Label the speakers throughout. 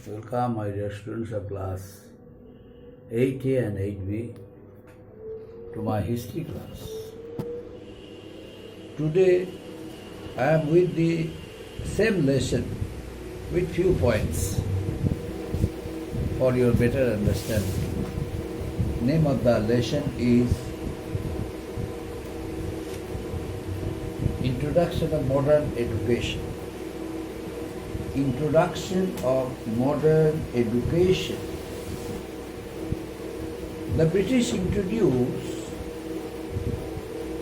Speaker 1: Welcome, my dear students of class 8A and 8B to my history class. Today I am with the same lesson with few points for your better understanding. Name of the lesson is Introduction of Modern Education. Introduction of modern education. The British introduced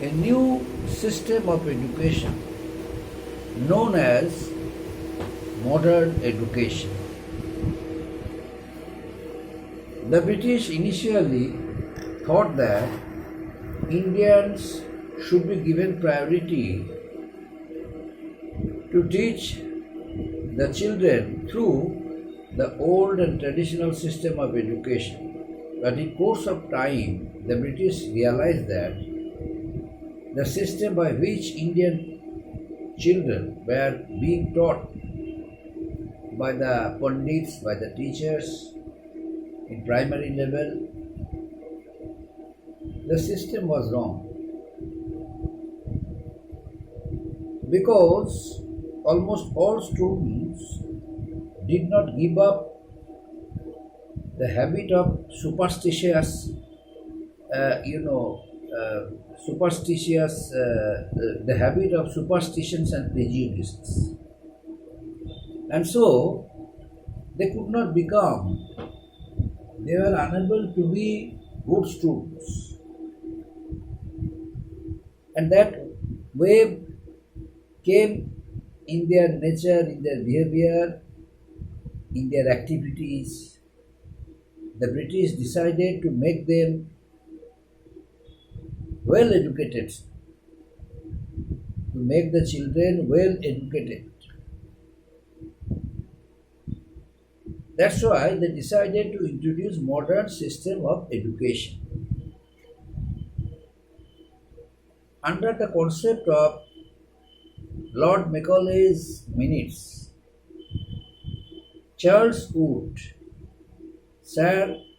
Speaker 1: a new system of education known as modern education. The British initially thought that Indians should be given priority to teach the children through the old and traditional system of education. But in course of time, the British realized that the system by which Indian children were being taught by the pundits, by the teachers in primary level, the system was wrong. Because almost all students did not give up the habit of the habit of superstitions and prejudices. And so, they could not become, they were unable to be good students. And that wave came in their nature, in their behavior, in their activities. The British decided to make them well educated, to make the children well educated. That's why they decided to introduce modern system of education. Under the concept of Lord Macaulay's Minutes, Sir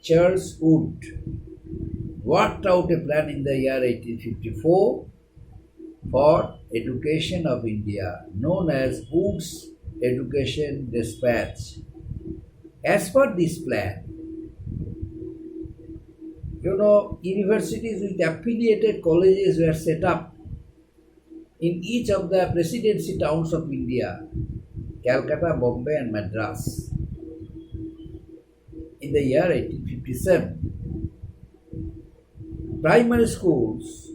Speaker 1: Charles Wood, worked out a plan in the year 1854 for education of India, known as Wood's Education Dispatch. As per this plan, universities with affiliated colleges were set up in each of the presidency towns of India, Calcutta, Bombay and Madras. In the year 1857, primary schools,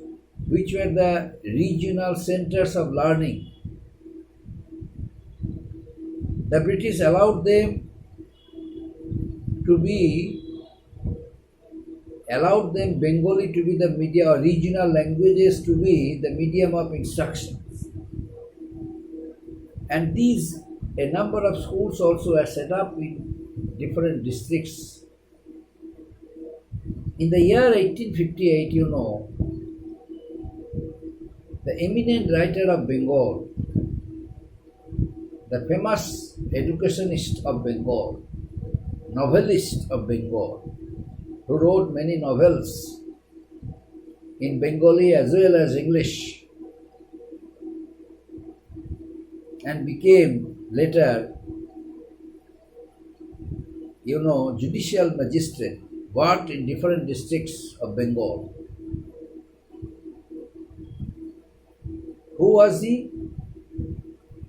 Speaker 1: which were the regional centers of learning, the British allowed Bengali to be the medium, or regional languages to be the medium of instruction. And a number of schools also are set up in different districts. In the year 1858, the eminent writer of Bengal, the famous educationist of Bengal, novelist of Bengal, who wrote many novels in Bengali as well as English, and became later, judicial magistrate, worked in different districts of Bengal. Who was he?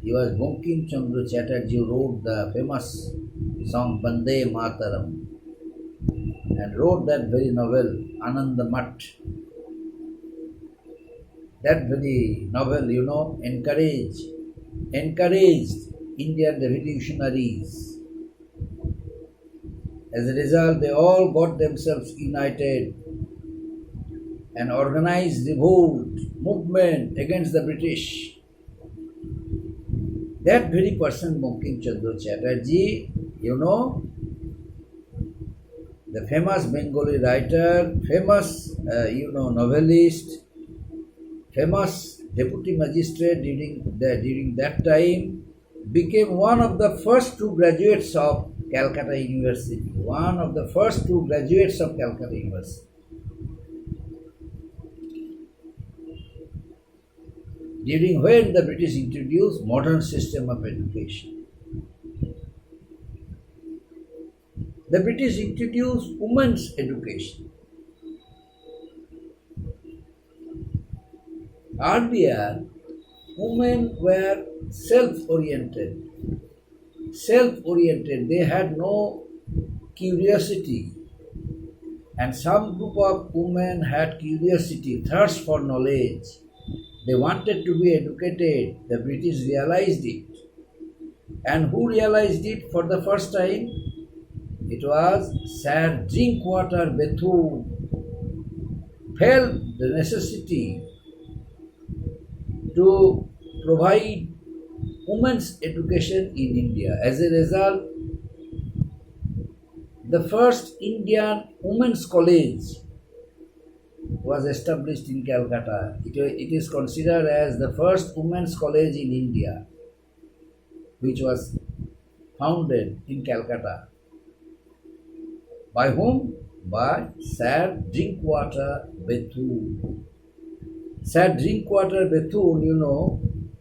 Speaker 1: He was Bankim Chandra Chatterjee, who wrote the famous song Bande Mataram, and wrote that very novel, Anandamath. That very novel, encouraged Indian revolutionaries. As a result, they all got themselves united and organized revolt, movement against the British. That very person, Bankim Chandra Chatterjee, the famous Bengali writer, famous, novelist, famous deputy magistrate during that time, became one of the first two graduates of Calcutta University, one of the first two graduates of Calcutta University. During when the British introduced modern system of education. The British introduced women's education. Earlier, women were self-oriented. They had no curiosity. And some group of women had curiosity, thirst for knowledge. They wanted to be educated. The British realized it. And who realized it for the first time? It was Sir Drinkwater Bethune. Felt the necessity to provide women's education in India. As a result, the first Indian women's college was established in Calcutta. It is considered as the first women's college in India, which was founded in Calcutta. By whom? By Sir Drinkwater Bethune. Sir Drinkwater Bethune,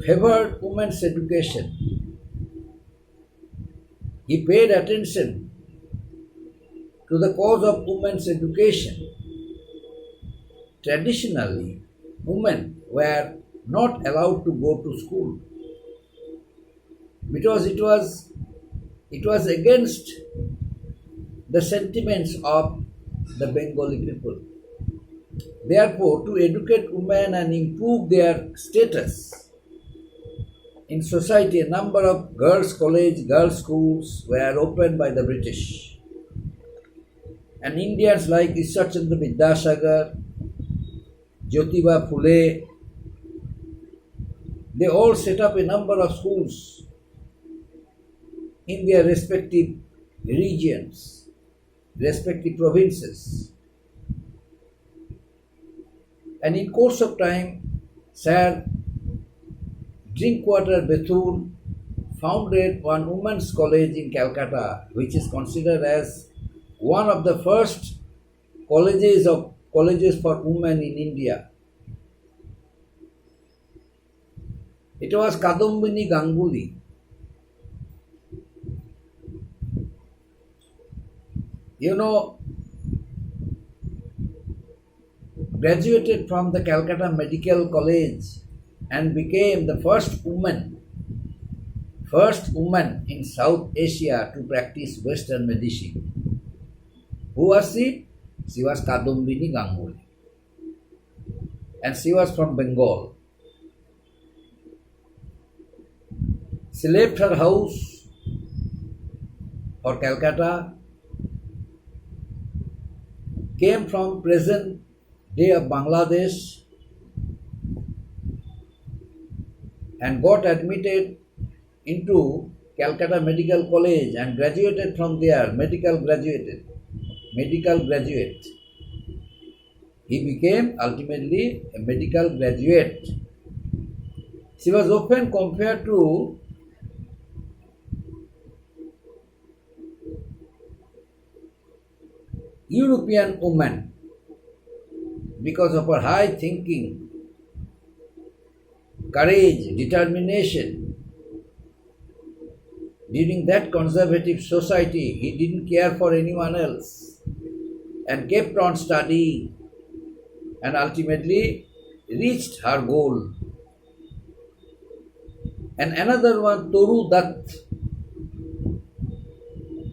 Speaker 1: favored women's education. He paid attention to the cause of women's education. Traditionally, women were not allowed to go to school because it was against the sentiments of the Bengali people. Therefore, to educate women and improve their status in society, a number of girls' college, girls' schools were opened by the British. And Indians like Ishwar Chandra Vidyasagar, Jyotiba Phule, they all set up a number of schools in their respective regions, respective provinces. And in course of time, Sir Drinkwater Bethune founded one women's college in Calcutta, which is considered as one of the first colleges for women in India. It was Kadambini Ganguly. Graduated from the Calcutta Medical College and became the first woman in South Asia to practice Western medicine. Who was she? She was Kadambini Ganguly. And she was from Bengal. She left her house for Calcutta, came from present day of Bangladesh and got admitted into Calcutta Medical College and graduated from there, medical graduate. He became ultimately a medical graduate. She was often compared to European woman because of her high thinking, courage, determination. During that conservative society, he didn't care for anyone else and kept on studying and ultimately reached her goal. And another one, Toru Dutt.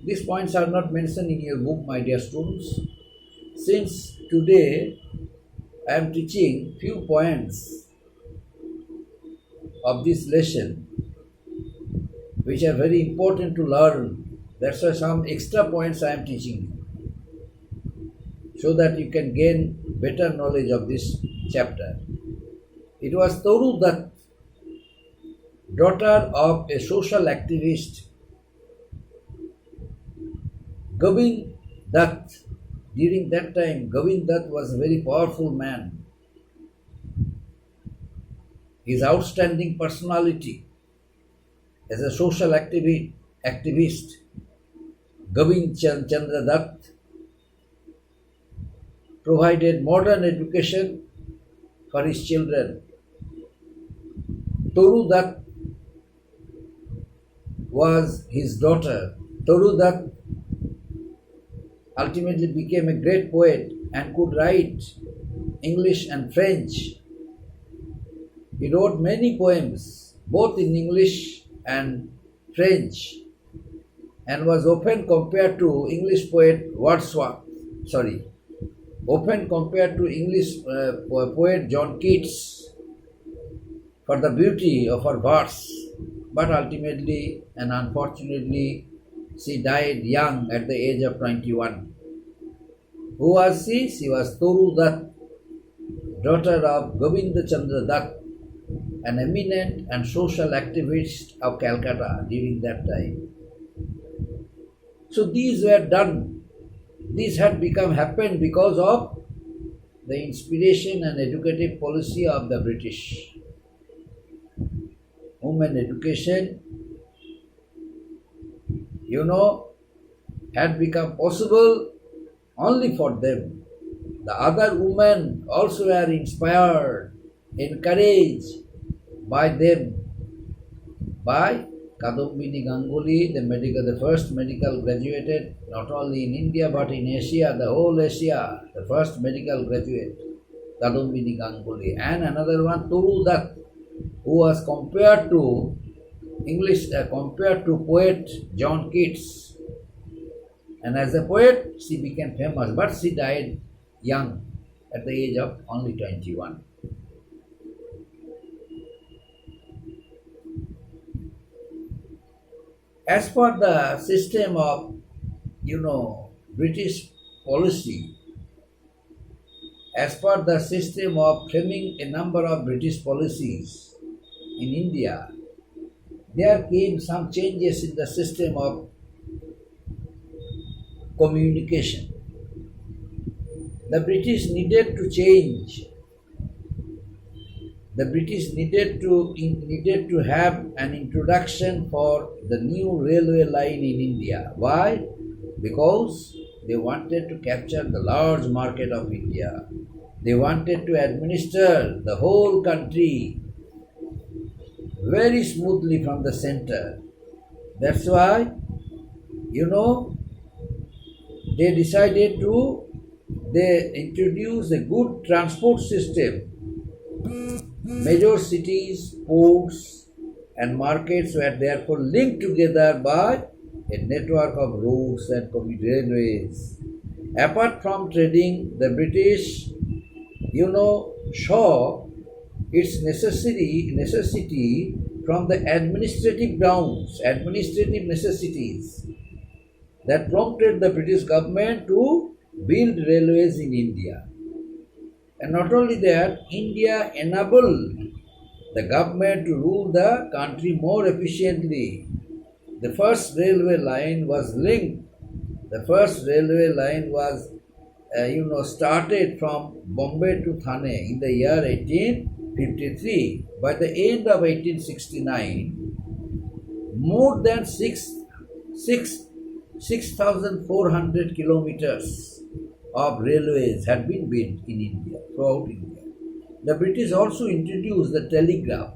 Speaker 1: These points are not mentioned in your book, my dear students. Since today I am teaching few points of this lesson which are very important to learn. That's why some extra points I am teaching you, so that you can gain better knowledge of this chapter. It was Toru Dutt, daughter of a social activist, Govind Dutt. During that time, Govind Dutt was a very powerful man. his outstanding personality as a social activist, Govind Chandra Dutt provided modern education for his children. Toru Dutt was his daughter. Toru Dutt ultimately became a great poet and could write English and French. He wrote many poems, both in English and French, and was often compared to English poet Wordsworth. Often compared to English poet John Keats for the beauty of her verse. But ultimately and unfortunately, she died young at the age of 21. Who was she? She was Toru Dutt, daughter of Govind Chandra Dutt, an eminent and social activist of Calcutta during that time. So these were done. These had happened because of the inspiration and educative policy of the British. Women education, had become possible only for them. The other women also were inspired, encouraged by them, by Kadumbini Ganguly, the first medical graduate, not only in India but in Asia, the whole Asia, the first medical graduate, Kadumbini Ganguly, and another one, Toru Dutt, who was compared to poet John Keats. And as a poet, she became famous, but she died young, at the age of only 21. As per the system of, British policy, as per the system of framing a number of British policies in India, there came some changes in the system of communication. The British needed to change. The British needed to have an introduction for the new railway line in India. Why? Because they wanted to capture the large market of India. They wanted to administer the whole country very smoothly from the center. That's why, they introduced a good transport system. Major cities, ports, and markets were therefore linked together by a network of roads and railways. Apart from trading, the British, saw its necessity from the administrative necessities that prompted the British government to build railways in India. And not only that, India enabled the government to rule the country more efficiently. The first railway line was started from Bombay to Thane in the year 1853. By the end of 1869, more than 6,400 kilometers of railways had been built in India, throughout India. The British also introduced the telegraph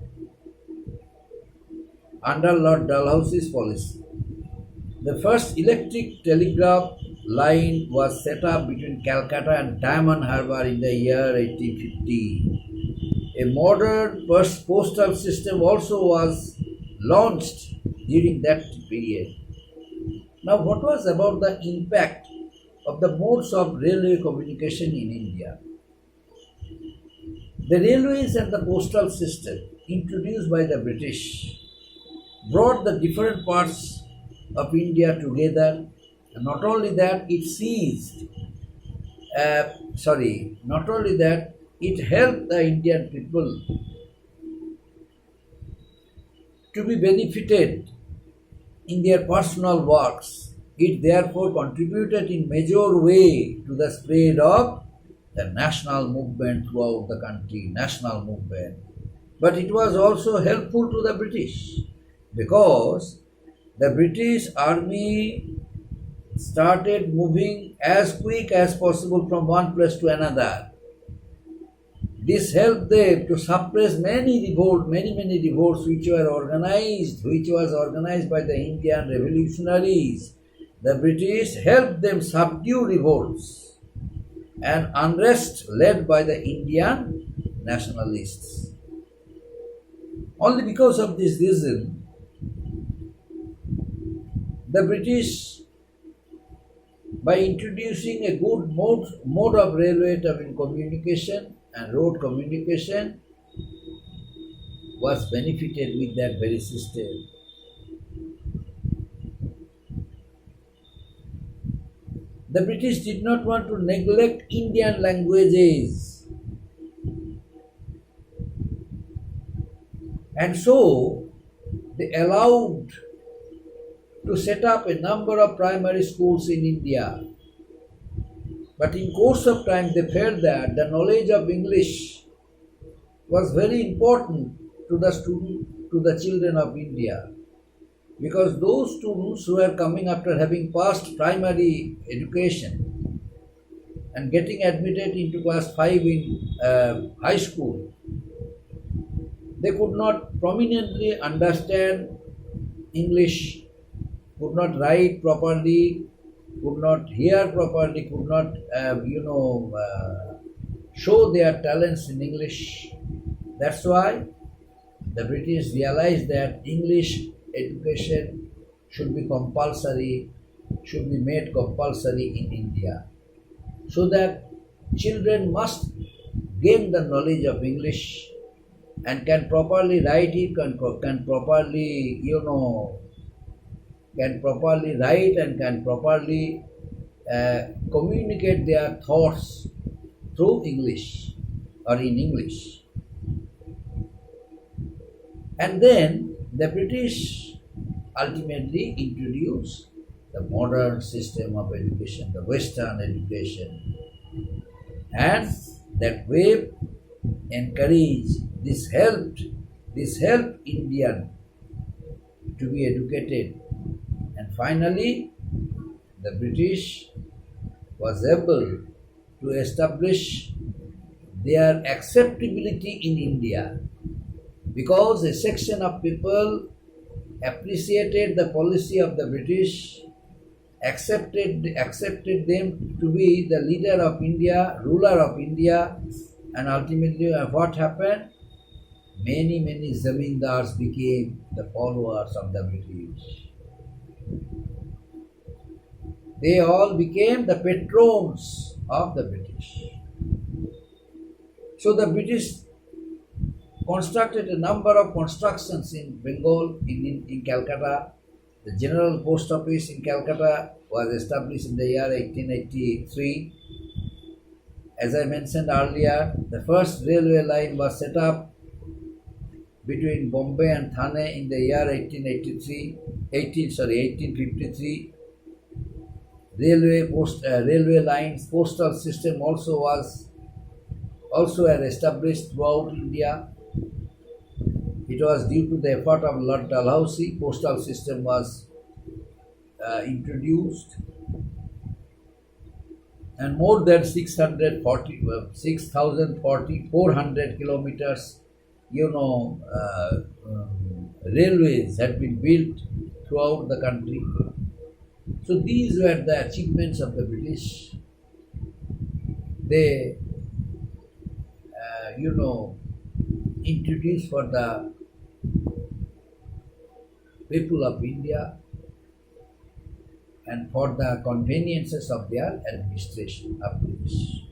Speaker 1: under Lord Dalhousie's policy. The first electric telegraph line was set up between Calcutta and Diamond Harbour in the year 1850. A modern postal system also was launched during that period. Now, what was about the impact of the modes of railway communication in India? The railways and the postal system introduced by the British brought the different parts of India together. And not only that, it helped the Indian people to be benefited in their personal works. It therefore contributed in major way to the spread of the national movement throughout the country, But it was also helpful to the British because the British army started moving as quick as possible from one place to another. This helped them to suppress many revolts which was organized by the Indian revolutionaries. The British helped them subdue revolts and unrest led by the Indian nationalists. Only because of this reason, the British, by introducing a good mode of railway communication and road communication, was benefited with that very system. The British did not want to neglect Indian languages, and so they allowed to set up a number of primary schools in India. But in course of time they felt that the knowledge of English was very important to the children of India, because those students who were coming after having passed primary education and getting admitted into class 5 in high school, they could not prominently understand English, could not write properly, could not hear properly, could not show their talents in English. That's why the British realized that English education should be compulsory, should be made compulsory in India, so that children must gain the knowledge of English and can properly write it, can properly write and can properly communicate their thoughts through English or in English. And then the British ultimately introduced the modern system of education, the Western education, and that way encouraged, this helped Indian to be educated. And finally, the British was able to establish their acceptability in India, because a section of people appreciated the policy of the British, accepted them to be the leader of India, ruler of India, and ultimately what happened? Many zamindars became the followers of the British. They all became the patrons of the British. So the British constructed a number of constructions in Bengal, in Calcutta. The General Post Office in Calcutta was established in the year 1883. As I mentioned earlier, the first railway line was set up between Bombay and Thane in the year 1853. Railway lines, postal system also were established throughout India. It was due to the effort of Lord Dalhousie, postal system was introduced, and more than 6,400 kilometers, railways had been built throughout the country. So these were the achievements of the British. They, introduced for the people of India and for the conveniences of their administration of British.